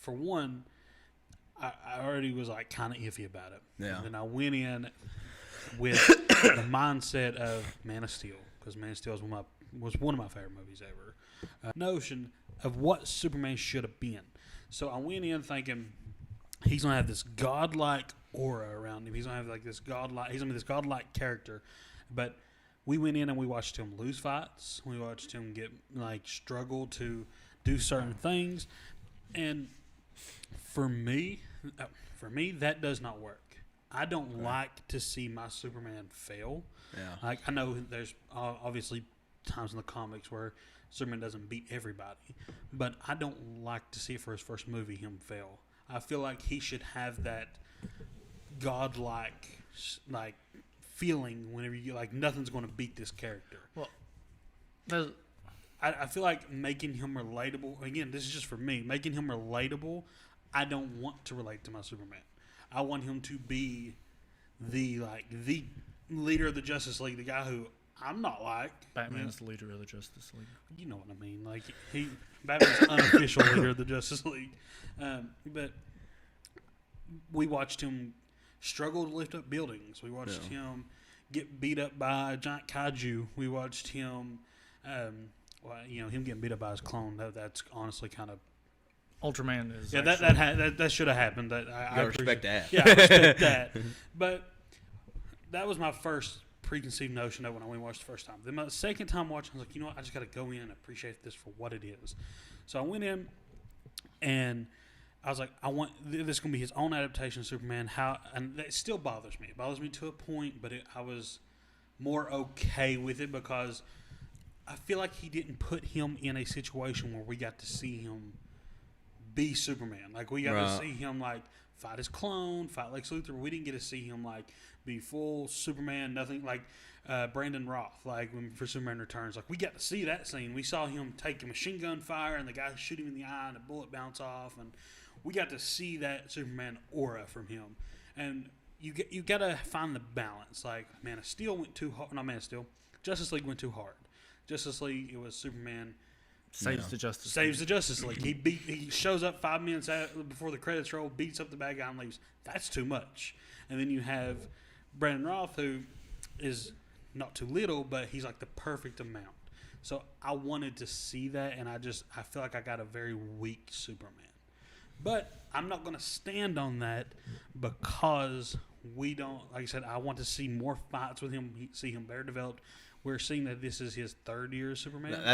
for one, I already was like kind of iffy about it. Yeah. And then I went in with the mindset of Man of Steel, because Man of Steel was one of my favorite movies ever. Notion of what Superman should have been. So I went in thinking he's gonna have this godlike aura around him. He's gonna have like this godlike. He's gonna be this godlike character. But we went in and we watched him lose fights. We watched him get struggle to do certain things, and for me, that does not work. I don't like to see my Superman fail. Yeah. Like, I know there's obviously times in the comics where Superman doesn't beat everybody, but I don't like to see for his first movie him fail. I feel like he should have that godlike feeling whenever you nothing's going to beat this character. Well, I feel like making him relatable. Again, this is just for me. Making him relatable. I don't want to relate to my Superman. I want him to be the leader of the Justice League, the guy who I'm not like. Batman's the leader of the Justice League. You know what I mean? Like Batman's the unofficial leader of the Justice League. But we watched him struggle to lift up buildings. We watched him get beat up by a giant kaiju. We watched him, him getting beat up by his clone. That's honestly kind of. Ultraman is. Yeah, that should have happened. I respect that. Yeah, I respect that. But that was my first preconceived notion of when I went and watched the first time. Then my second time watching, I was like, you know what? I just got to go in and appreciate this for what it is. So I went in and I was like, I want this going to be his own adaptation of Superman. And that still bothers me. It bothers me to a point, but I was more okay with it because I feel like he didn't put him in a situation where we got to see him be Superman. Like, we got to see him fight his clone, fight Lex Luthor. We didn't get to see him be full Superman. Nothing like Brandon Roth. When for Superman Returns, we got to see that scene. We saw him take a machine gun fire and the guy shoot him in the eye and a bullet bounce off, and we got to see that Superman aura from him. And you got to find the balance. Man of Steel went too hard. Not Man of Steel. Justice League went too hard. Justice League, it was Superman. Saves the Justice League. He shows up 5 minutes before the credits roll, beats up the bad guy, and leaves. That's too much. And then you have Brandon Roth, who is not too little, but he's the perfect amount. So I wanted to see that, and I feel like I got a very weak Superman. But I'm not going to stand on that because we don't. Like I said, I want to see more fights with him, see him better developed. We're seeing that this is his third year as Superman. That's